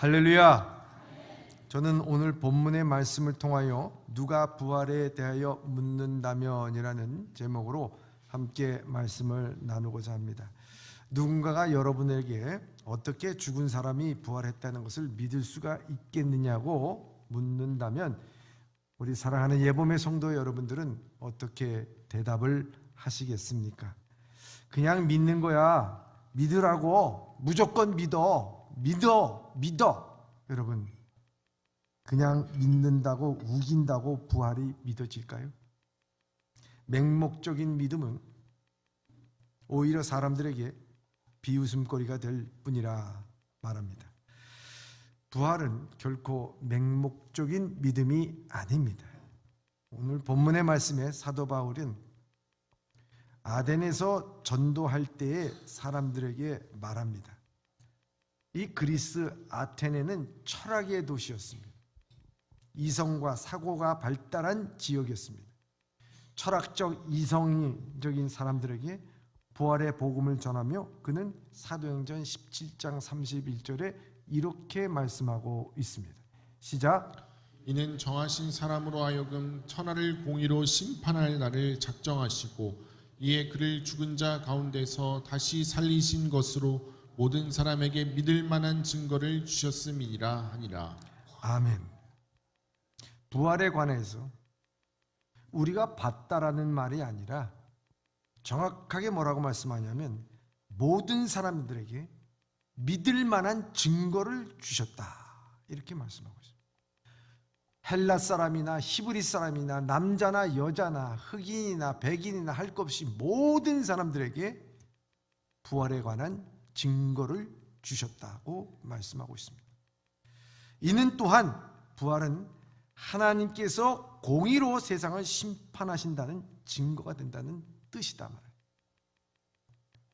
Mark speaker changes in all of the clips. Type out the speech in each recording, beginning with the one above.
Speaker 1: 할렐루야. 저는 오늘 본문의 말씀을 통하여 누가 부활에 대하여 묻는다면이라는 제목으로 함께 말씀을 나누고자 합니다. 누군가가 여러분에게 어떻게 죽은 사람이 부활했다는 것을 믿을 수가 있겠느냐고 묻는다면 우리 사랑하는 예봄의 성도 여러분들은 어떻게 대답을 하시겠습니까? 그냥 믿는 거야. 믿으라고. 무조건 믿어. 여러분, 그냥 믿는다고 우긴다고 부활이 믿어질까요? 맹목적인 믿음은 오히려 사람들에게 비웃음거리가 될 뿐이라 말합니다. 부활은 결코 맹목적인 믿음이 아닙니다. 오늘 본문의 말씀에 사도 바울은 아덴에서 전도할 때에 사람들에게 말합니다. 이 그리스 아테네는 철학의 도시였습니다. 이성과 사고가 발달한 지역이었습니다. 철학적 이성적인 사람들에게 부활의 복음을 전하며 그는 사도행전 17장 31절에 이렇게 말씀하고 있습니다. 시작.
Speaker 2: 이는 정하신 사람으로 하여금 천하를 공의로 심판할 날을 작정하시고 이에 그를 죽은 자 가운데서 다시 살리신 것으로 모든 사람에게 믿을 만한 증거를 주셨음이니라 하니라.
Speaker 1: 아멘. 부활에 관해서 우리가 봤다라는 말이 아니라 정확하게 뭐라고 말씀하냐면 모든 사람들에게 믿을 만한 증거를 주셨다 이렇게 말씀하고 있습니다. 헬라 사람이나 히브리 사람이나 남자나 여자나 흑인이나 백인이나 할 것 없이 모든 사람들에게 부활에 관한 증거를 주셨다고 말씀하고 있습니다. 이는 또한 부활은 하나님께서 공의로 세상을 심판하신다는 증거가 된다는 뜻이다 말이에요.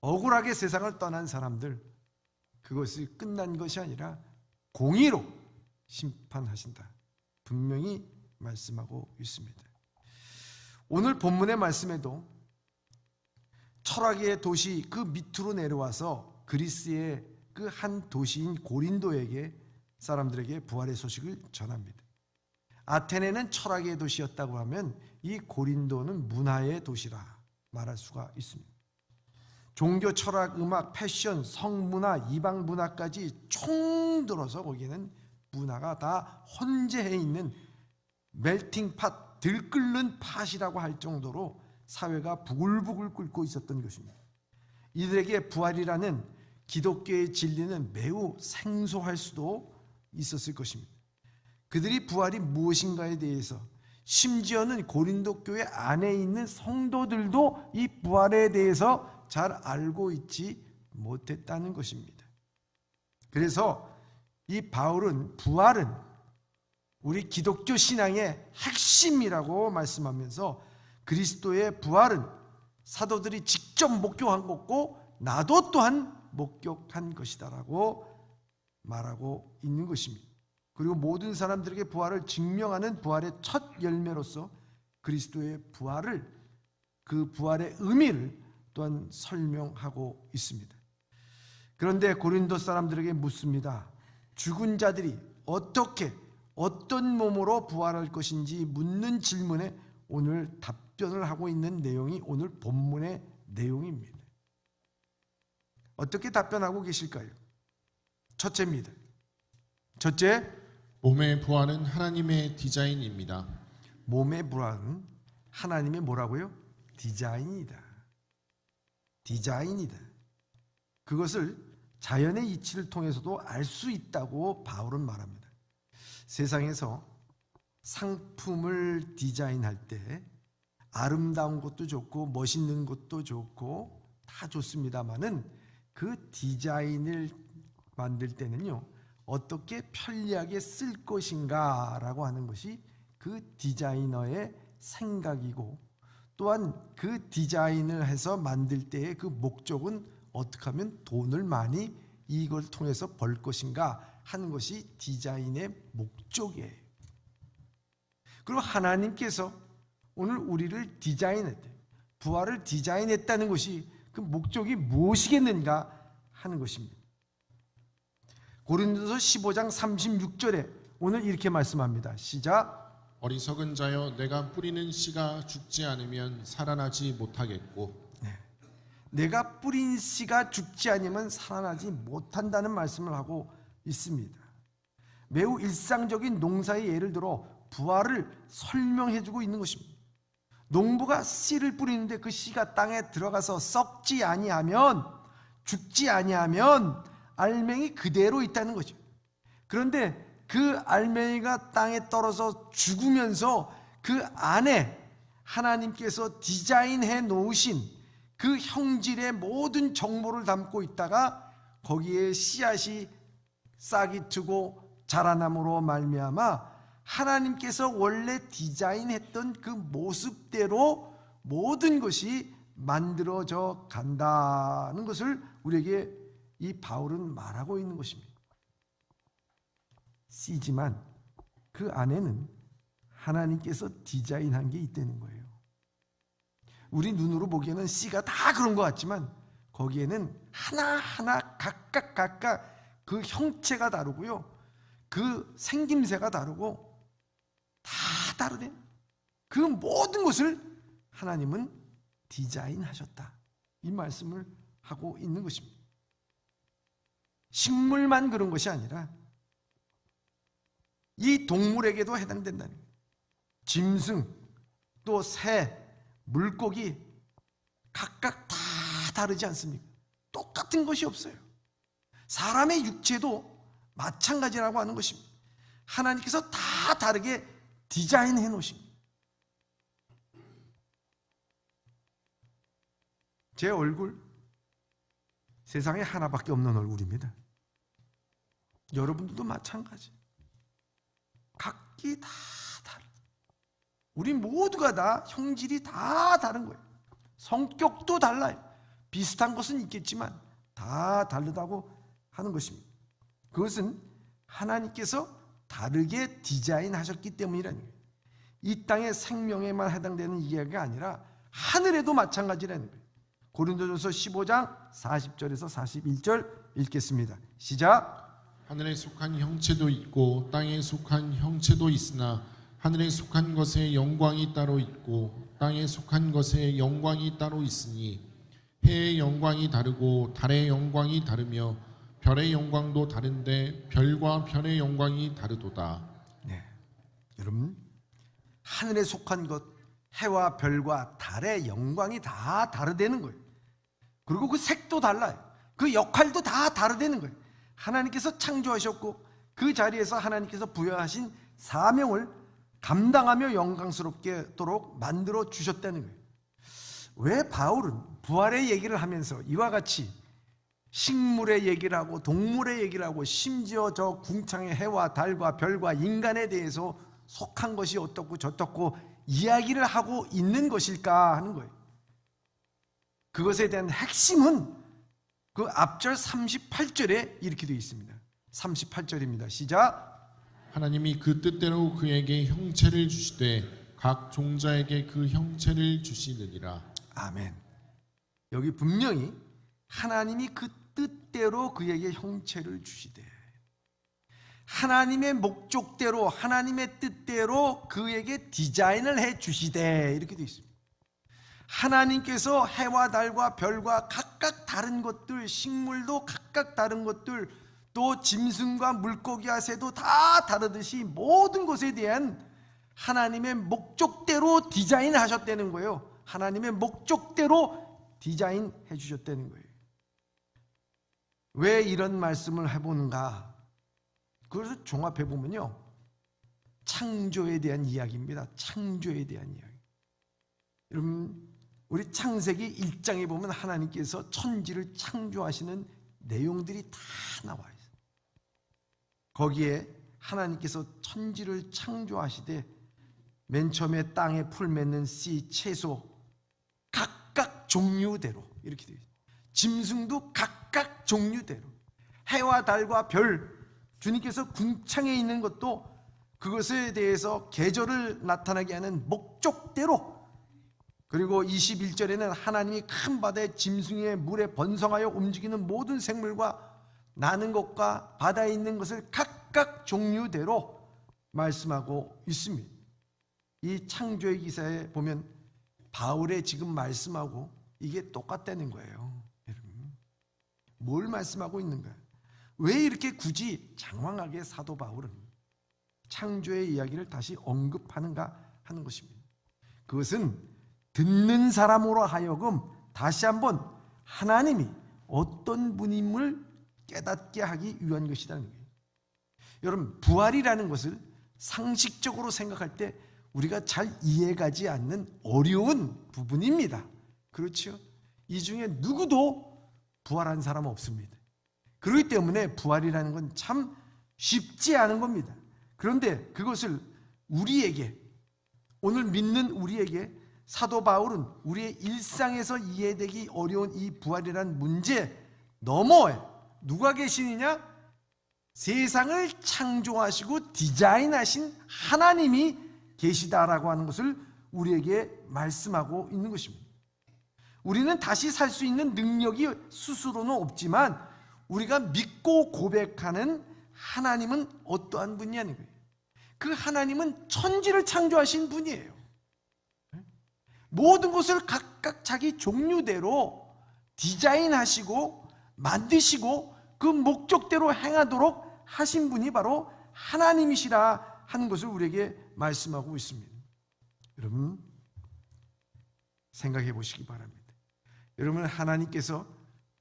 Speaker 1: 억울하게 세상을 떠난 사람들, 그것이 끝난 것이 아니라 공의로 심판하신다, 분명히 말씀하고 있습니다. 오늘 본문의 말씀에도 철학의 도시 그 밑으로 내려와서 그리스의 그 한 도시인 고린도에게 사람들에게 부활의 소식을 전합니다. 아테네는 철학의 도시였다고 하면 이 고린도는 문화의 도시라 말할 수가 있습니다. 종교, 철학, 음악, 패션, 성문화, 이방 문화까지 총 들어서 거기는 문화가 다 혼재해 있는 멜팅 팟, 들끓는 팥이라고 할 정도로 사회가 부글부글 끓고 있었던 것입니다. 이들에게 부활이라는 기독교의 진리는 매우 생소할 수도 있었을 것입니다. 그들이 부활이 무엇인가에 대해서, 심지어는 고린도 교회 안에 있는 성도들도 이 부활에 대해서 잘 알고 있지 못했다는 것입니다. 그래서 이 바울은 부활은 우리 기독교 신앙의 핵심이라고 말씀하면서 그리스도의 부활은 사도들이 직접 목격한 것고 나도 또한 목격한 것이다라고 말하고 있는 것입니다. 그리고 모든 사람들에게 부활을 증명하는 부활의 첫 열매로서 그리스도의 부활을, 그 부활의 의미를 또한 설명하고 있습니다. 그런데 고린도 사람들에게 묻습니다. 죽은 자들이 어떻게 어떤 몸으로 부활할 것인지 묻는 질문에 오늘 답변을 하고 있는 내용이 오늘 본문의 내용입니다. 어떻게 답변하고 계실까요? 첫째입니다. 첫째,
Speaker 2: 몸의 부활은 하나님의 디자인입니다.
Speaker 1: 몸의 부활은 하나님의 뭐라고요? 디자인이다. 그것을 자연의 이치를 통해서도 알 수 있다고 바울은 말합니다. 세상에서 상품을 디자인할 때 아름다운 것도 좋고 멋있는 것도 좋고 다 좋습니다만은 그 디자인을 만들 때는요, 어떻게 편리하게 쓸 것인가 라고 하는 것이 그 디자이너의 생각이고, 또한 그 디자인을 해서 만들 때의 그 목적은 어떻게 하면 돈을 많이 이걸 통해서 벌 것인가 하는 것이 디자인의 목적이에요. 그리고 하나님께서 오늘 우리를 디자인했대요. 부활을 디자인했다는 것이 그 목적이 무엇이겠는가 하는 것입니다. 고린도서 15장 36절에 오늘 이렇게 말씀합니다. 시작.
Speaker 2: 어리석은 자여 내가 뿌리는 씨가 죽지 않으면 살아나지 못하겠고
Speaker 1: 내가 뿌린 씨가 죽지 않으면 살아나지 못한다는 말씀을 하고 있습니다. 매우 일상적인 농사의 예를 들어 부활을 설명해주고 있는 것입니다. 농부가 씨를 뿌리는데 그 씨가 땅에 들어가서 썩지 아니하면, 죽지 아니하면 알맹이 그대로 있다는 거죠. 그런데 그 알맹이가 땅에 떨어져 죽으면서 그 안에 하나님께서 디자인해 놓으신 그 형질의 모든 정보를 담고 있다가 거기에 씨앗이 싹이 트고 자라남으로 말미암아 하나님께서 원래 디자인했던 그 모습대로 모든 것이 만들어져 간다는 것을 우리에게 이 바울은 말하고 있는 것입니다. 씨지만 그 안에는 하나님께서 디자인한 게 있다는 거예요. 우리 눈으로 보기에는 씨가 다 그런 것 같지만 거기에는 하나하나 각각 그 형체가 다르고요, 그 생김새가 다르고 다 다르대. 그 모든 것을 하나님은 디자인하셨다, 이 말씀을 하고 있는 것입니다. 식물만 그런 것이 아니라 이 동물에게도 해당된다는 거예요. 짐승, 또 새, 물고기 각각 다 다르지 않습니까? 똑같은 것이 없어요. 사람의 육체도 마찬가지라고 하는 것입니다. 하나님께서 다 다르게 디자인해 놓으십니다. 제 얼굴 세상에 하나밖에 없는 얼굴입니다. 여러분들도 마찬가지. 각기 다 다르다. 우리 모두가 다 형질이 다 다른 거예요. 성격도 달라요. 비슷한 것은 있겠지만 다 다르다고 하는 것입니다. 그것은 하나님께서 다르게 디자인하셨기 때문이라는 거예요. 이 땅의 생명에만 해당되는 이야기가 아니라 하늘에도 마찬가지라는 거예요. 고린도전서 15장 40절에서 41절 읽겠습니다. 시작.
Speaker 2: 하늘에 속한 형체도 있고 땅에 속한 형체도 있으나 하늘에 속한 것의 영광이 따로 있고 땅에 속한 것의 영광이 따로 있으니 해의 영광이 다르고 달의 영광이 다르며 별의 영광도 다른데 별과 별의 영광이 다르도다.
Speaker 1: 네, 여러분, 하늘에 속한 것, 해와 별과 달의 영광이 다 다르다는 거예요. 그리고 그 색도 달라요. 그 역할도 다 다르다는 거예요. 하나님께서 창조하셨고 그 자리에서 하나님께서 부여하신 사명을 감당하며 영광스럽게도록 만들어 주셨다는 거예요. 왜 바울은 부활의 얘기를 하면서 이와 같이 식물의 얘기를 하고 동물의 얘기를 하고 심지어 저 궁창의 해와 달과 별과 인간에 대해서 속한 것이 어떻고 저떻고 이야기를 하고 있는 것일까 하는 거예요. 그것에 대한 핵심은 그 앞절 38절에 이렇게 되어 있습니다. 38절입니다. 시작.
Speaker 2: 하나님이 그 뜻대로 그에게 형체를 주시되 각 종자에게 그 형체를 주시느니라.
Speaker 1: 아멘. 여기 분명히 하나님이 그 뜻대로 그에게 형체를 주시되 하나님의 목적대로 하나님의 뜻대로 그에게 디자인을 해 주시되 이렇게 되어 있습니다. 하나님께서 해와 달과 별과 각각 다른 것들, 식물도 각각 다른 것들, 또 짐승과 물고기와 새도 다 다르듯이 모든 것에 대한 하나님의 목적대로 디자인하셨다는 거예요. 하나님의 목적대로 디자인해 주셨다는 거예요. 왜 이런 말씀을 해보는가? 그것을 종합해 보면요, 창조에 대한 이야기입니다. 창조에 대한 이야기. 여러분, 우리 창세기 1장에 보면 하나님께서 천지를 창조하시는 내용들이 다 나와 있어요. 거기에 하나님께서 천지를 창조하시되 맨 처음에 땅에 풀 맺는 씨, 채소 각각 종류대로 이렇게 되어 있어요. 짐승도 각각 종류대로, 해와 달과 별, 주님께서 궁창에 있는 것도 그것에 대해서 계절을 나타나게 하는 목적대로, 그리고 21절에는 하나님이 큰 바다의 짐승의 물에 번성하여 움직이는 모든 생물과 나는 것과 바다에 있는 것을 각각 종류대로 말씀하고 있습니다. 이 창조의 기사에 보면 바울의 지금 말씀하고 이게 똑같다는 거예요. 여러분, 뭘 말씀하고 있는가? 왜 이렇게 굳이 장황하게 사도 바울은 창조의 이야기를 다시 언급하는가 하는 것입니다. 그것은 듣는 사람으로 하여금 다시 한번 하나님이 어떤 분임을 깨닫게 하기 위한 것이라는 거예요. 여러분, 부활이라는 것을 상식적으로 생각할 때 우리가 잘 이해가지 않는 어려운 부분입니다. 그렇죠? 이 중에 누구도 부활한 사람은 없습니다. 그렇기 때문에 부활이라는 건 참 쉽지 않은 겁니다. 그런데 그것을 우리에게, 오늘 믿는 우리에게 사도 바울은 우리의 일상에서 이해되기 어려운 이 부활이라는 문제 너머에 누가 계시느냐? 세상을 창조하시고 디자인하신 하나님이 계시다라고 하는 것을 우리에게 말씀하고 있는 것입니다. 우리는 다시 살 수 있는 능력이 스스로는 없지만 우리가 믿고 고백하는 하나님은 어떠한 분이냐는 거예요. 그 하나님은 천지를 창조하신 분이에요. 모든 것을 각각 자기 종류대로 디자인하시고 만드시고 그 목적대로 행하도록 하신 분이 바로 하나님이시라 하는 것을 우리에게 말씀하고 있습니다. 여러분, 생각해 보시기 바랍니다. 여러분, 하나님께서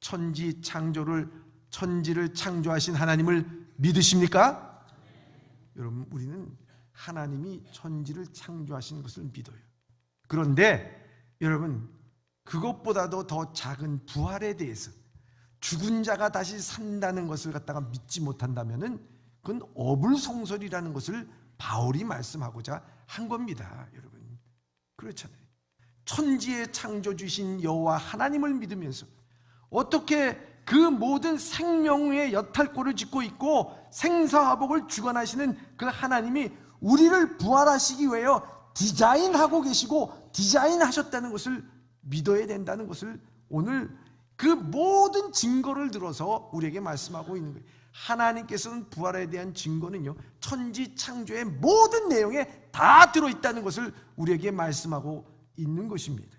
Speaker 1: 천지를 창조하신 하나님을 믿으십니까? 여러분, 우리는 하나님이 천지를 창조하신 것을 믿어요. 그런데 여러분, 그것보다도 더 작은 부활에 대해서, 죽은 자가 다시 산다는 것을 갖다가 믿지 못한다면은 그건 어불성설이라는 것을 바울이 말씀하고자 한 겁니다. 여러분, 그렇잖아요. 천지의 창조주신 여호와 하나님을 믿으면서 어떻게 그 모든 생명의 여탈골을 짓고 있고 생사화복을 주관하시는 그 하나님이 우리를 부활하시기 위하여 디자인하고 계시고 디자인하셨다는 것을 믿어야 된다는 것을 오늘 그 모든 증거를 들어서 우리에게 말씀하고 있는 거예요. 하나님께서는 부활에 대한 증거는요, 천지 창조의 모든 내용에 다 들어있다는 것을 우리에게 말씀하고 있는 것입니다.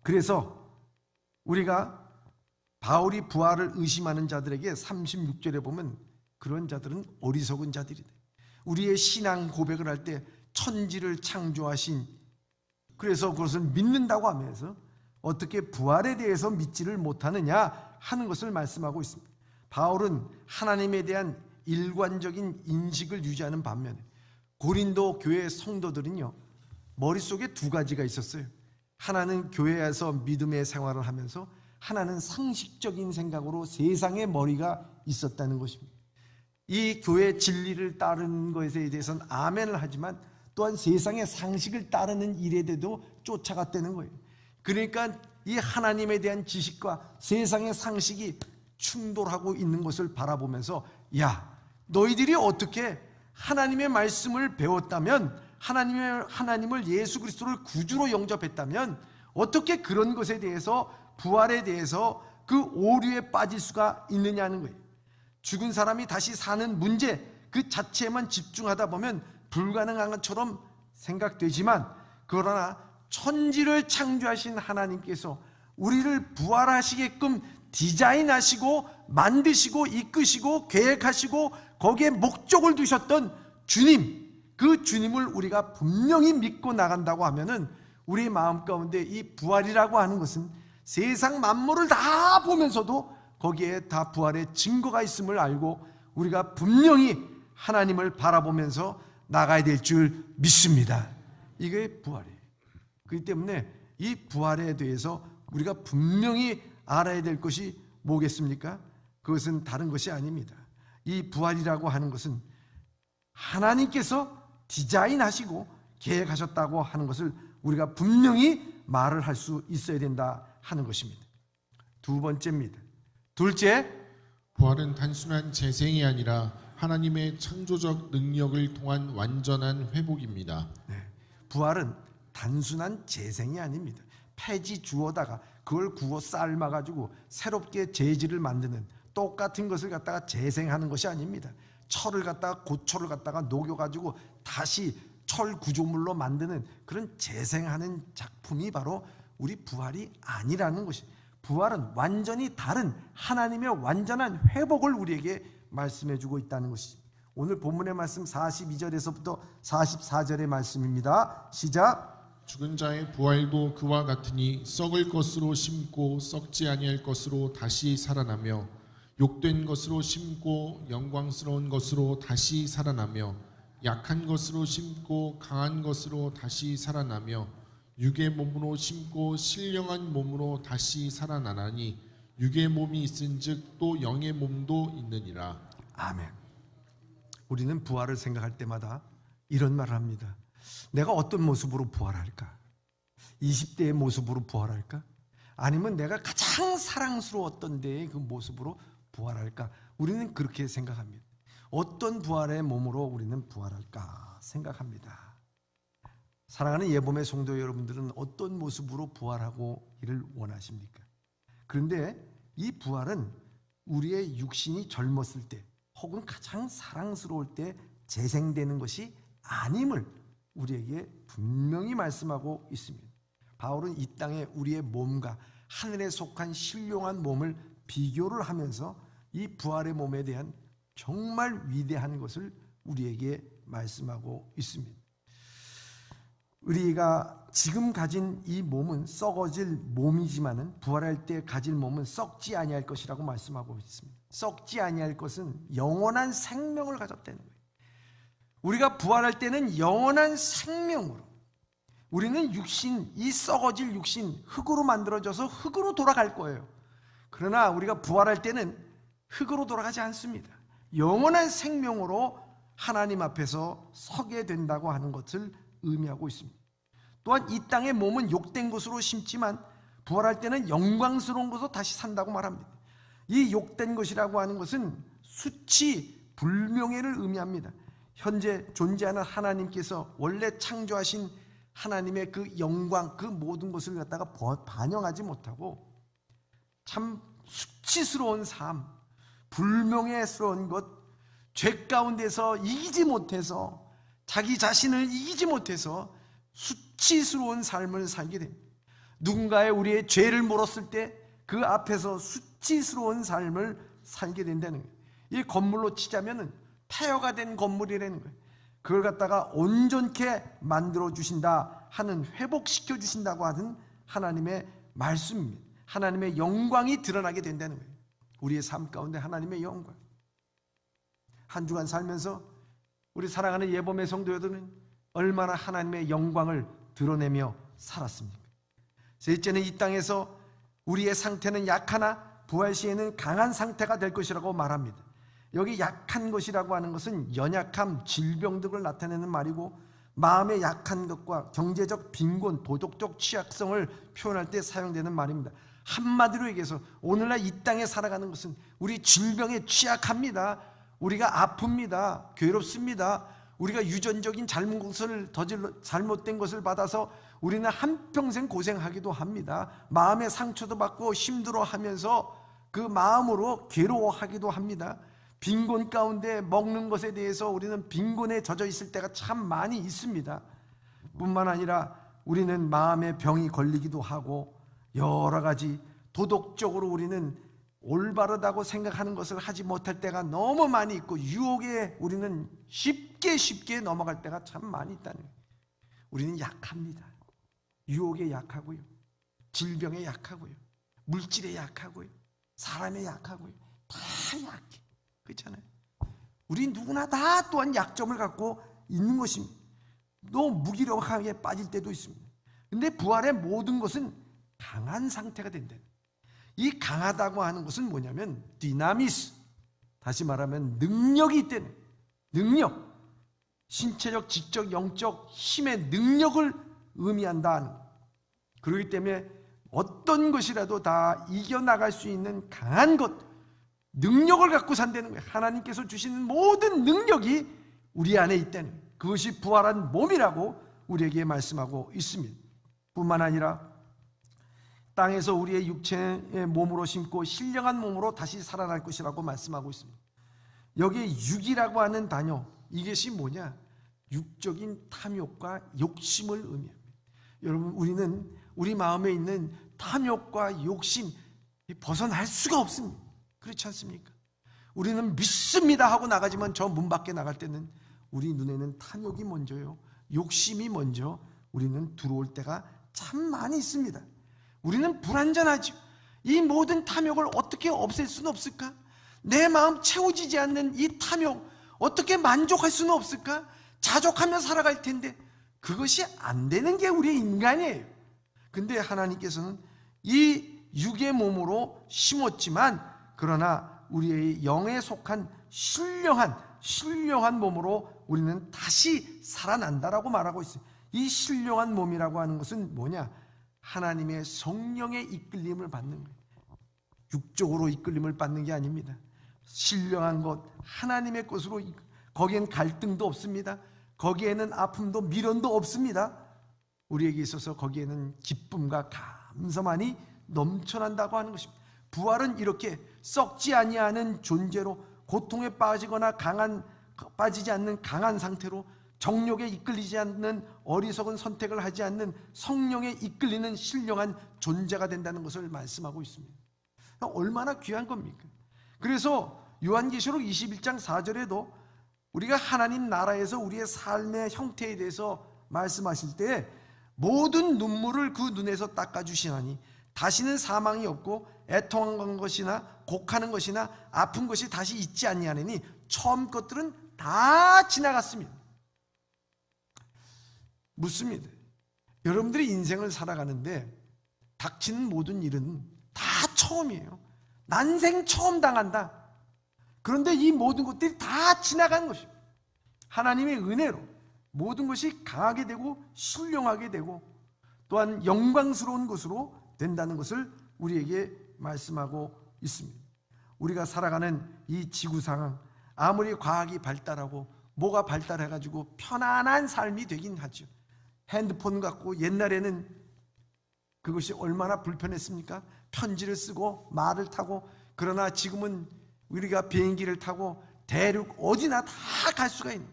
Speaker 1: 그래서 우리가 바울이 부활을 의심하는 자들에게 36절에 보면 그런 자들은 어리석은 자들이다. 우리의 신앙 고백을 할 때 천지를 창조하신, 그래서 그것을 믿는다고 하면서 어떻게 부활에 대해서 믿지를 못하느냐 하는 것을 말씀하고 있습니다. 바울은 하나님에 대한 일관적인 인식을 유지하는 반면에 고린도 교회 성도들은요, 머릿속에 두 가지가 있었어요. 하나는 교회에서 믿음의 생활을 하면서 하나는 상식적인 생각으로 세상의 머리가 있었다는 것입니다. 이 교회 진리를 따르는 것에 대해서는 아멘을 하지만 또한 세상의 상식을 따르는 일에 대해도 쫓아갔다는 거예요. 그러니까 이 하나님에 대한 지식과 세상의 상식이 충돌하고 있는 것을 바라보면서, 야, 너희들이 어떻게 하나님의 말씀을 배웠다면, 하나님을 예수 그리스도를 구주로 영접했다면 어떻게 그런 것에 대해서, 부활에 대해서 그 오류에 빠질 수가 있느냐는 거예요. 죽은 사람이 다시 사는 문제 그 자체에만 집중하다 보면 불가능한 것처럼 생각되지만, 그러나 천지를 창조하신 하나님께서 우리를 부활하시게끔 디자인하시고 만드시고 이끄시고 계획하시고 거기에 목적을 두셨던 주님, 그 주님을 우리가 분명히 믿고 나간다고 하면은 우리 마음 가운데 이 부활이라고 하는 것은 세상 만물을 다 보면서도 거기에 다 부활의 증거가 있음을 알고 우리가 분명히 하나님을 바라보면서 나가야 될 줄 믿습니다. 이게 부활이에요. 그렇기 때문에 이 부활에 대해서 우리가 분명히 알아야 될 것이 뭐겠습니까? 그것은 다른 것이 아닙니다. 이 부활이라고 하는 것은 하나님께서 디자인하시고 계획하셨다고 하는 것을 우리가 분명히 말을 할 수 있어야 된다 하는 것입니다. 두 번째입니다. 둘째,
Speaker 2: 부활은 단순한 재생이 아니라 하나님의 창조적 능력을 통한 완전한 회복입니다.
Speaker 1: 부활은 단순한 재생이 아닙니다. 폐지 주어다가 그걸 구워 삶아가지고 새롭게 재질을 만드는, 똑같은 것을 갖다가 재생하는 것이 아닙니다. 철을 갖다가, 고철을 갖다가 녹여가지고 다시 철 구조물로 만드는 그런 재생하는 작품이 바로 우리 부활이 아니라는 것이, 부활은 완전히 다른 하나님의 완전한 회복을 우리에게 말씀해주고 있다는 것이 오늘 본문의 말씀 42절에서부터 44절의 말씀입니다. 시작.
Speaker 2: 죽은 자의 부활도 그와 같으니 썩을 것으로 심고 썩지 아니할 것으로 다시 살아나며, 욕된 것으로 심고 영광스러운 것으로 다시 살아나며, 약한 것으로 심고 강한 것으로 다시 살아나며, 육의 몸으로 심고 신령한 몸으로 다시 살아나나니, 육의 몸이 있은즉 또 영의 몸도 있느니라.
Speaker 1: 아멘. 우리는 부활을 생각할 때마다 이런 말을 합니다. 내가 어떤 모습으로 부활할까? 20대의 모습으로 부활할까? 아니면 내가 가장 사랑스러웠던 때의 그 모습으로 부활할까? 우리는 그렇게 생각합니다. 어떤 부활의 몸으로 우리는 부활할까 생각합니다. 사랑하는 예범의 성도 여러분들은 어떤 모습으로 부활하기를 원하십니까? 그런데 이 부활은 우리의 육신이 젊었을 때 혹은 가장 사랑스러울 때 재생되는 것이 아님을 우리에게 분명히 말씀하고 있습니다. 바울은 이 땅에 우리의 몸과 하늘에 속한 신령한 몸을 비교를 하면서 이 부활의 몸에 대한 정말 위대한 것을 우리에게 말씀하고 있습니다. 우리가 지금 가진 이 몸은 썩어질 몸이지만은 부활할 때 가질 몸은 썩지 아니할 것이라고 말씀하고 있습니다. 썩지 아니할 것은 영원한 생명을 가졌다는 거예요. 우리가 부활할 때는 영원한 생명으로, 우리는 육신, 이 썩어질 육신, 흙으로 만들어져서 흙으로 돌아갈 거예요. 그러나 우리가 부활할 때는 흙으로 돌아가지 않습니다. 영원한 생명으로 하나님 앞에서 서게 된다고 하는 것을 의미하고 있습니다. 또한 이 땅의 몸은 욕된 것으로 심지만 부활할 때는 영광스러운 것으로 다시 산다고 말합니다. 이 욕된 것이라고 하는 것은 수치, 불명예를 의미합니다. 현재 존재하는 하나님께서 원래 창조하신 하나님의 그 영광, 그 모든 것을 갖다가 반영하지 못하고 참 수치스러운 삶, 불명예스러운 것, 죄 가운데서 이기지 못해서, 자기 자신을 이기지 못해서 수치스러운 삶을 살게 됩니다. 누군가의 우리의 죄를 물었을 때 그 앞에서 수치스러운 삶을 살게 된다는 거예요. 이 건물로 치자면은 폐허가 된 건물이라는 거예요. 그걸 갖다가 온전케 만들어 주신다 하는, 회복시켜 주신다고 하는 하나님의 말씀입니다. 하나님의 영광이 드러나게 된다는 거예요. 우리의 삶 가운데 하나님의 영광. 한 주간 살면서 우리 사랑하는 예범의 성도들은 얼마나 하나님의 영광을 드러내며 살았습니까? 셋째는 이 땅에서 우리의 상태는 약하나 부활 시에는 강한 상태가 될 것이라고 말합니다. 여기 약한 것이라고 하는 것은 연약함, 질병 등을 나타내는 말이고, 마음의 약한 것과 경제적 빈곤, 도덕적 취약성을 표현할 때 사용되는 말입니다. 한마디로 얘기해서 오늘날 이 땅에 살아가는 것은 우리 질병에 취약합니다. 우리가 아픕니다. 괴롭습니다. 우리가 유전적인 잘못된 것을 받아서 우리는 한평생 고생하기도 합니다. 마음의 상처도 받고 힘들어하면서 그 마음으로 괴로워하기도 합니다. 빈곤 가운데 먹는 것에 대해서 우리는 빈곤에 젖어 있을 때가 참 많이 있습니다. 뿐만 아니라 우리는 마음의 병이 걸리기도 하고, 여러 가지 도덕적으로 우리는 올바르다고 생각하는 것을 하지 못할 때가 너무 많이 있고, 유혹에 우리는 쉽게 넘어갈 때가 참 많이 있다는 거예요. 우리는 약합니다. 유혹에 약하고요, 질병에 약하고요, 물질에 약하고요, 사람에 약하고요, 다 약해. 그렇잖아요. 우리 누구나 다 또한 약점을 갖고 있는 것입니다. 너무 무기력하게 빠질 때도 있습니다. 근데 부활의 모든 것은 강한 상태가 된다. 이 강하다고 하는 것은 뭐냐면 디나미스, 다시 말하면 능력이 있다는, 능력, 신체적, 지적, 영적 힘의 능력을 의미한다. 그렇기 때문에 어떤 것이라도 다 이겨나갈 수 있는 강한 것, 능력을 갖고 산다는 거예요. 하나님께서 주시는 모든 능력이 우리 안에 있다는 거예요. 그것이 부활한 몸이라고 우리에게 말씀하고 있습니다. 뿐만 아니라 땅에서 우리의 육체의 몸으로 심고 신령한 몸으로 다시 살아날 것이라고 말씀하고 있습니다. 여기에 육이라고 하는 단어, 이것이 뭐냐? 육적인 탐욕과 욕심을 의미합니다. 여러분, 우리는 우리 마음에 있는 탐욕과 욕심 벗어날 수가 없습니다. 그렇지 않습니까? 우리는 믿습니다 하고 나가지만 저 문 밖에 나갈 때는 우리 눈에는 탐욕이 먼저요, 욕심이 먼저 우리는 들어올 때가 참 많이 있습니다. 우리는 불완전하죠. 이 모든 탐욕을 어떻게 없앨 수는 없을까? 내 마음 채워지지 않는 이 탐욕 어떻게 만족할 수는 없을까? 자족하며 살아갈 텐데 그것이 안 되는 게 우리의 인간이에요. 근데 하나님께서는 이 육의 몸으로 심었지만 그러나 우리의 영에 속한 신령한 몸으로 우리는 다시 살아난다라고 말하고 있어요. 이 신령한 몸이라고 하는 것은 뭐냐? 하나님의 성령의 이끌림을 받는 거예요. 육적으로 이끌림을 받는 게 아닙니다. 신령한 것, 하나님의 것으로, 거기엔 갈등도 없습니다. 거기에는 아픔도 미련도 없습니다. 우리에게 있어서 거기에는 기쁨과 감사만이 넘쳐난다고 하는 것입니다. 부활은 이렇게 썩지 아니하는 존재로, 고통에 빠지거나 빠지지 않는 강한 상태로, 정욕에 이끌리지 않는 어리석은 선택을 하지 않는 성령에 이끌리는 신령한 존재가 된다는 것을 말씀하고 있습니다. 얼마나 귀한 겁니까? 그래서 요한계시록 21장 4절에도 우리가 하나님 나라에서 우리의 삶의 형태에 대해서 말씀하실 때 모든 눈물을 그 눈에서 닦아주시나니 다시는 사망이 없고 애통한 것이나 곡하는 것이나 아픈 것이 다시 있지 아니하느니 처음 것들은 다 지나갔습니다. 묻습니다. 여러분들이 인생을 살아가는데 닥치는 모든 일은 다 처음이에요. 난생 처음 당한다. 그런데 이 모든 것들이 다 지나가는 것입니다. 하나님의 은혜로 모든 것이 강하게 되고 신령하게 되고 또한 영광스러운 것으로 된다는 것을 우리에게 말씀하고 있습니다. 우리가 살아가는 이 지구 상황, 아무리 과학이 발달하고 뭐가 발달해가지고 편안한 삶이 되긴 하죠. 핸드폰 갖고 옛날에는 그것이 얼마나 불편했습니까? 편지를 쓰고 말을 타고. 그러나 지금은 우리가 비행기를 타고 대륙 어디나 다 갈 수가 있는,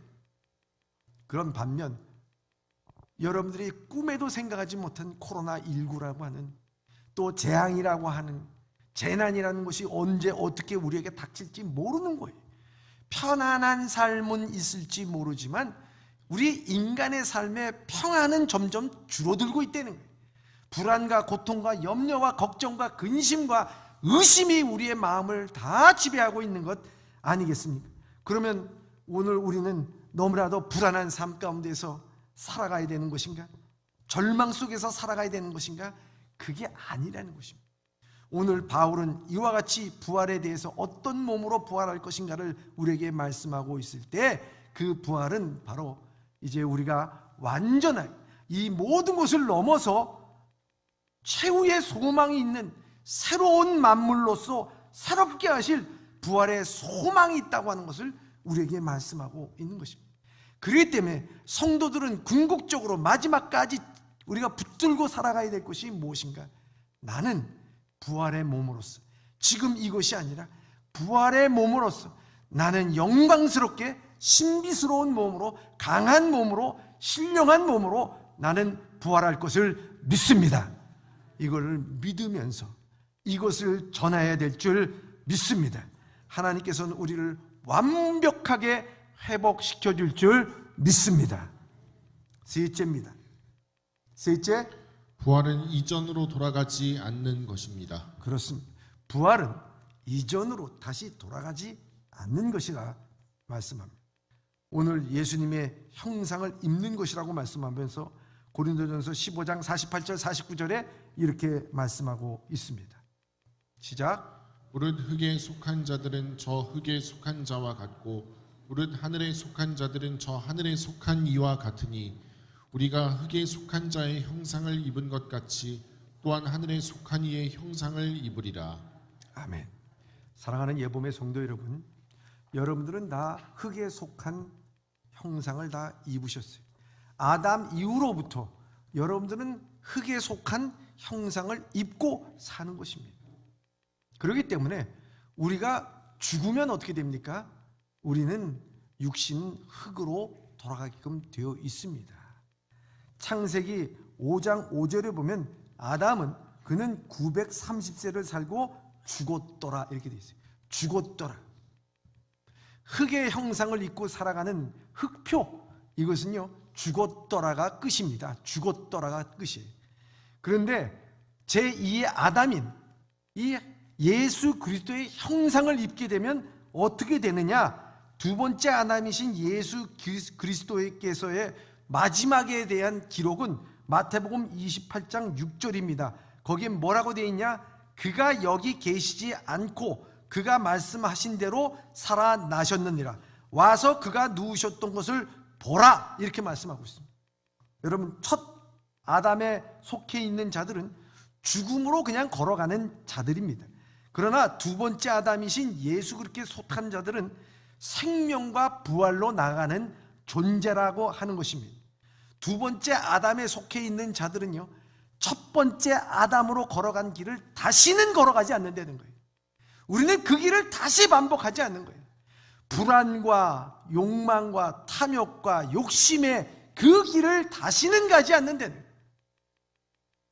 Speaker 1: 그런 반면 여러분들이 꿈에도 생각하지 못한 코로나19라고 하는, 또 재앙이라고 하는, 재난이라는 것이 언제 어떻게 우리에게 닥칠지 모르는 거예요. 편안한 삶은 있을지 모르지만 우리 인간의 삶의 평안은 점점 줄어들고 있다는 거예요. 불안과 고통과 염려와 걱정과 근심과 의심이 우리의 마음을 다 지배하고 있는 것 아니겠습니까? 그러면 오늘 우리는 너무나도 불안한 삶 가운데서 살아가야 되는 것인가? 절망 속에서 살아가야 되는 것인가? 그게 아니라는 것입니다. 오늘 바울은 이와 같이 부활에 대해서 어떤 몸으로 부활할 것인가를 우리에게 말씀하고 있을 때 그 부활은 바로 이제 우리가 완전하게 이 모든 것을 넘어서 최후의 소망이 있는 새로운 만물로서 새롭게 하실 부활의 소망이 있다고 하는 것을 우리에게 말씀하고 있는 것입니다. 그렇기 때문에 성도들은 궁극적으로 마지막까지 우리가 붙들고 살아가야 될 것이 무엇인가? 나는 부활의 몸으로서, 지금 이것이 아니라 부활의 몸으로서 나는 영광스럽게 신비스러운 몸으로, 강한 몸으로, 신령한 몸으로 나는 부활할 것을 믿습니다. 이걸 믿으면서 이것을 전해야 될 줄 믿습니다. 하나님께서는 우리를 완벽하게 회복시켜 줄 줄 믿습니다. 셋째입니다. 셋째,
Speaker 2: 부활은 이전으로 돌아가지 않는 것입니다.
Speaker 1: 그렇습니다. 부활은 이전으로 다시 돌아가지 않는 것이라 말씀합니다. 오늘 예수님의 형상을 입는 것이라고 말씀하면서 고린도전서 15장 48절 49절에 이렇게 말씀하고 있습니다. 시작.
Speaker 2: 무릇 흙에 속한 자들은 저 흙에 속한 자와 같고 무릇 하늘에 속한 자들은 저 하늘에 속한 이와 같으니 우리가 흙에 속한 자의 형상을 입은 것 같이 또한 하늘에 속한 이의 형상을 입으리라.
Speaker 1: 아멘. 사랑하는 예봄의 성도 여러분, 여러분들은 다 흙에 속한 형상을 다 입으셨어요. 아담 이후로부터 여러분들은 흙에 속한 형상을 입고 사는 것입니다. 그렇기 때문에 우리가 죽으면 어떻게 됩니까? 우리는 육신 흙으로 돌아가게끔 되어 있습니다. 창세기 5장 5절에 보면 아담은 그는 930세를 살고 죽었더라 이렇게 되어 있어요. 죽었더라. 흙의 형상을 입고 살아가는 흙표, 이것은요 죽었더라가 끝입니다. 죽었더라가 끝이에요. 그런데 제2의 아담인 이 예수 그리스도의 형상을 입게 되면 어떻게 되느냐? 두 번째 아담이신 예수 그리스도께서의 마지막에 대한 기록은 마태복음 28장 6절입니다. 거기에 뭐라고 되어 있냐? 그가 여기 계시지 않고 그가 말씀하신 대로 살아나셨느니라. 와서 그가 누우셨던 것을 보라, 이렇게 말씀하고 있습니다. 여러분, 첫 아담에 속해 있는 자들은 죽음으로 그냥 걸어가는 자들입니다. 그러나 두 번째 아담이신 예수 그리스도께 속한 자들은 생명과 부활로 나가는 존재라고 하는 것입니다. 두 번째 아담에 속해 있는 자들은요, 첫 번째 아담으로 걸어간 길을 다시는 걸어가지 않는다는 거예요. 우리는 그 길을 다시 반복하지 않는 거예요. 불안과 욕망과 탐욕과 욕심의 그 길을 다시는 가지 않는다는 거예요.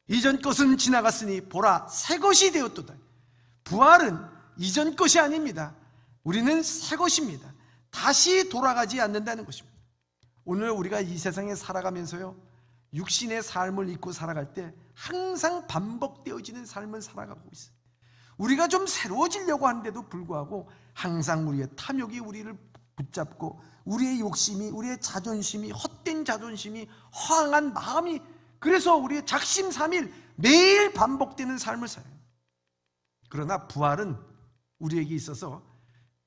Speaker 1: 이전 것은 지나갔으니 보라 새 것이 되었도다. 부활은 이전 것이 아닙니다. 우리는 새 것입니다. 다시 돌아가지 않는다는 것입니다. 오늘 우리가 이 세상에 살아가면서요, 육신의 삶을 입고 살아갈 때 항상 반복되어지는 삶을 살아가고 있어요. 우리가 좀 새로워지려고 하는데도 불구하고 항상 우리의 탐욕이 우리를 붙잡고 우리의 욕심이, 우리의 자존심이, 헛된 자존심이, 허황한 마음이, 그래서 우리의 작심삼일 매일 반복되는 삶을 살아요. 그러나 부활은 우리에게 있어서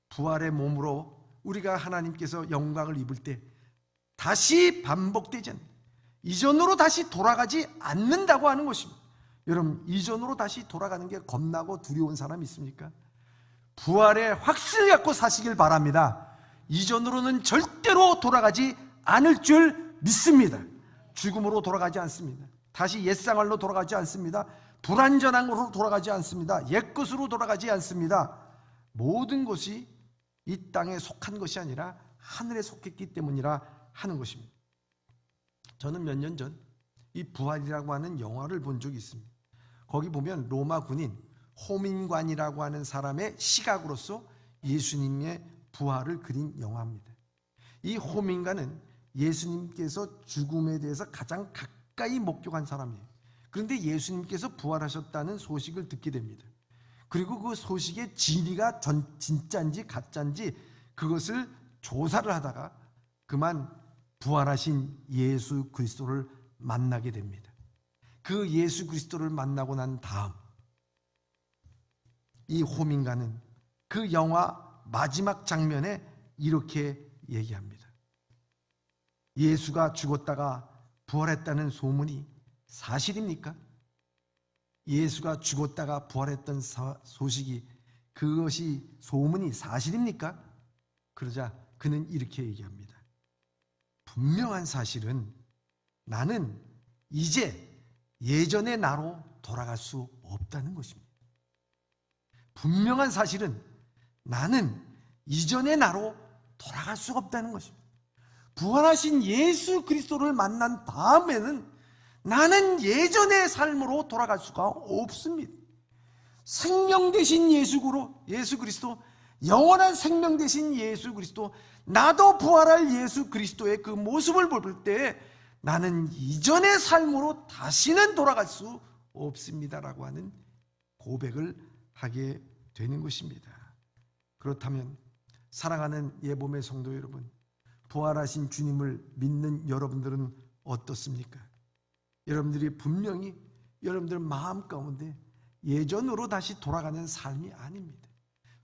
Speaker 1: 부활의 몸으로 우리가 하나님께서 영광을 입을 때 다시 반복되지 않는, 이전으로 다시 돌아가지 않는다고 하는 것입니다. 여러분, 이전으로 다시 돌아가는 게 겁나고 두려운 사람 있습니까? 부활의 확신을 갖고 사시길 바랍니다. 이전으로는 절대로 돌아가지 않을 줄 믿습니다. 죽음으로 돌아가지 않습니다. 다시 옛생활로 돌아가지 않습니다. 불완전한 것으로 돌아가지 않습니다. 옛것으로 돌아가지 않습니다. 모든 것이 이 땅에 속한 것이 아니라 하늘에 속했기 때문이라 하는 것입니다. 저는 몇 년 전 이 부활이라고 하는 영화를 본 적이 있습니다. 거기 보면 로마 군인 호민관이라고 하는 사람의 시각으로서 예수님의 부활을 그린 영화입니다. 이 호민관은 예수님께서 죽음에 대해서 가장 가까이 목격한 사람이에요. 그런데 예수님께서 부활하셨다는 소식을 듣게 됩니다. 그리고 그 소식의 진위가 진짜인지 가짜인지 그것을 조사를 하다가 그만 부활하신 예수 그리스도를 만나게 됩니다. 그 예수 그리스도를 만나고 난 다음 이 호민가는 그 영화 마지막 장면에 이렇게 얘기합니다. 예수가 죽었다가 부활했다는 소문이 사실입니까? 예수가 죽었다가 부활했던 소식이, 그것이 소문이 사실입니까? 그러자 그는 이렇게 얘기합니다. 분명한 사실은 나는 이제 예전의 나로 돌아갈 수 없다는 것입니다. 분명한 사실은 나는 이전의 나로 돌아갈 수가 없다는 것입니다. 부활하신 예수 그리스도를 만난 다음에는 나는 예전의 삶으로 돌아갈 수가 없습니다. 생명 되신 예수 그리스도, 영원한 생명 되신 예수 그리스도, 나도 부활할 예수 그리스도의 그 모습을 볼 때 나는 이전의 삶으로 다시는 돌아갈 수 없습니다라고 하는 고백을 하게 되는 것입니다. 그렇다면 사랑하는 예봄의 성도 여러분, 부활하신 주님을 믿는 여러분들은 어떻습니까? 여러분들이 분명히 여러분들 마음 가운데 예전으로 다시 돌아가는 삶이 아닙니다.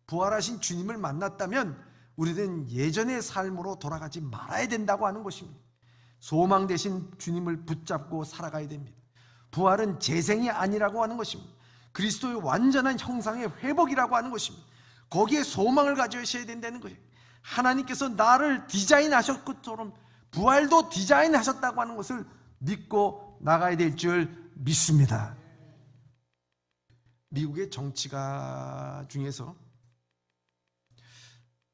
Speaker 1: 부활하신 주님을 만났다면 우리는 예전의 삶으로 돌아가지 말아야 된다고 하는 것입니다. 소망 되신 주님을 붙잡고 살아가야 됩니다. 부활은 재생이 아니라고 하는 것입니다. 그리스도의 완전한 형상의 회복이라고 하는 것입니다. 거기에 소망을 가져야 된다는 거예요. 하나님께서 나를 디자인하셨던 것처럼 부활도 디자인하셨다고 하는 것을 믿고 나가야 될 줄 믿습니다. 미국의 정치가 중에서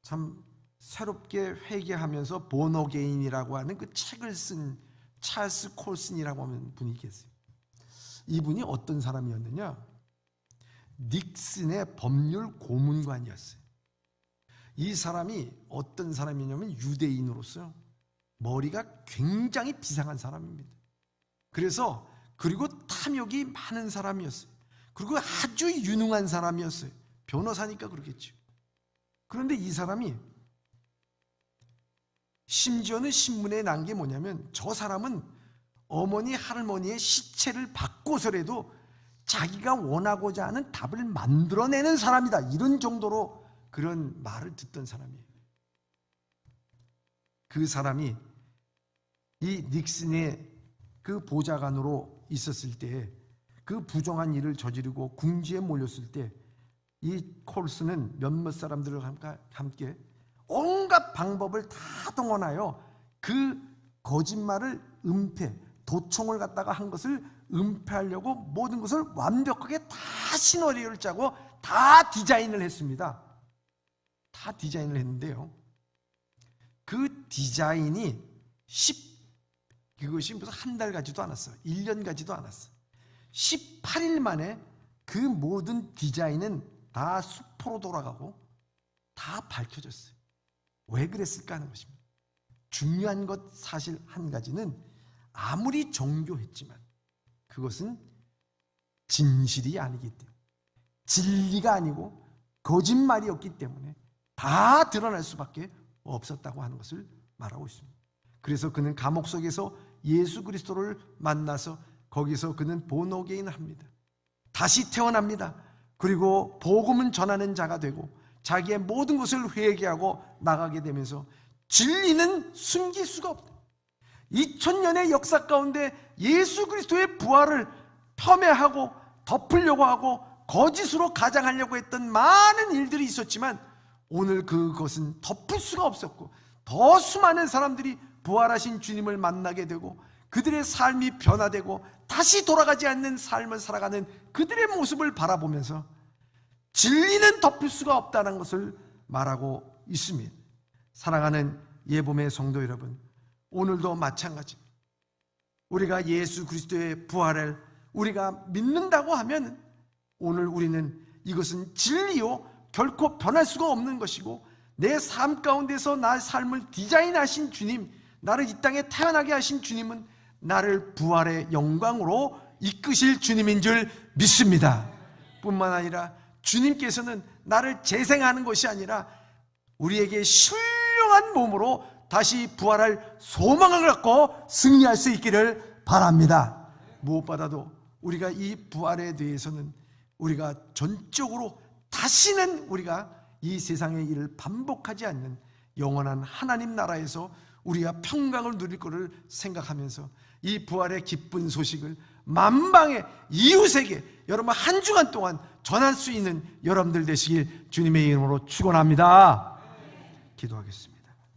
Speaker 1: 참 새롭게 회개하면서 본 어게인이라고 하는 그 책을 쓴 찰스 콜슨이라고 하는 분이 계세요. 이분이 어떤 사람이었느냐? 닉슨의 법률 고문관이었어요. 이 사람이 어떤 사람이냐면 유대인으로서 머리가 굉장히 비상한 사람입니다. 그리고 탐욕이 많은 사람이었어요. 그리고 아주 유능한 사람이었어요. 변호사니까 그렇겠죠. 그런데 이 사람이 심지어는 신문에 난 게 뭐냐면 저 사람은 어머니 할머니의 시체를 받고서라도 자기가 원하고자 하는 답을 만들어내는 사람이다. 이런 정도로 그런 말을 듣던 사람이에요. 그 사람이 이 닉슨의 그 보좌관으로 있었을 때 그 부정한 일을 저지르고 궁지에 몰렸을 때 이 콜슨은 몇몇 사람들과 함께 온갖 방법을 다 동원하여 그 거짓말을 도청을 갖다가 한 것을 은폐하려고 모든 것을 완벽하게 다 시나리오를 짜고 다 디자인을 했습니다. 다 디자인을 했는데요. 그 디자인이 그것이 무슨 한 달 가지도 않았어요. 1년 가지도 않았어요. 18일 만에 그 모든 디자인은 다 수포로 돌아가고 다 밝혀졌어요. 왜 그랬을까 하는 것입니다. 중요한 것 사실 한 가지는 아무리 정교했지만 그것은 진실이 아니기 때문에, 진리가 아니고 거짓말이었기 때문에 다 드러날 수밖에 없었다고 하는 것을 말하고 있습니다. 그래서 그는 감옥 속에서 예수 그리스도를 만나서 거기서 그는 본 어게인을 합니다. 다시 태어납니다. 그리고 복음을 전하는 자가 되고 자기의 모든 것을 회개하고 나가게 되면서 진리는 숨길 수가 없다. 2000년의 역사 가운데 예수 그리스도의 부활을 폄훼하고 덮으려고 하고 거짓으로 가장하려고 했던 많은 일들이 있었지만 오늘 그것은 덮을 수가 없었고 더 수많은 사람들이 부활하신 주님을 만나게 되고 그들의 삶이 변화되고 다시 돌아가지 않는 삶을 살아가는 그들의 모습을 바라보면서 진리는 덮을 수가 없다는 것을 말하고 있습니다. 사랑하는 예봄의 성도 여러분, 오늘도 마찬가지입니다. 우리가 예수 그리스도의 부활을 우리가 믿는다고 하면 오늘 우리는 이것은 진리요 결코 변할 수가 없는 것이고 내 삶 가운데서 나의 삶을 디자인하신 주님, 나를 이 땅에 태어나게 하신 주님은 나를 부활의 영광으로 이끄실 주님인 줄 믿습니다. 뿐만 아니라 주님께서는 나를 재생하는 것이 아니라 우리에게 신령한 몸으로 다시 부활할 소망을 갖고 승리할 수 있기를 바랍니다. 무엇보다도 우리가 이 부활에 대해서는 우리가 전적으로 다시는 우리가 이 세상의 일을 반복하지 않는 영원한 하나님 나라에서 우리가 평강을 누릴 것을 생각하면서 이 부활의 기쁜 소식을 만방의 이웃에게 여러분 한 주간 동안 전할 수 있는 여러분들 되시길 주님의 이름으로 축원합니다. 기도하겠습니다.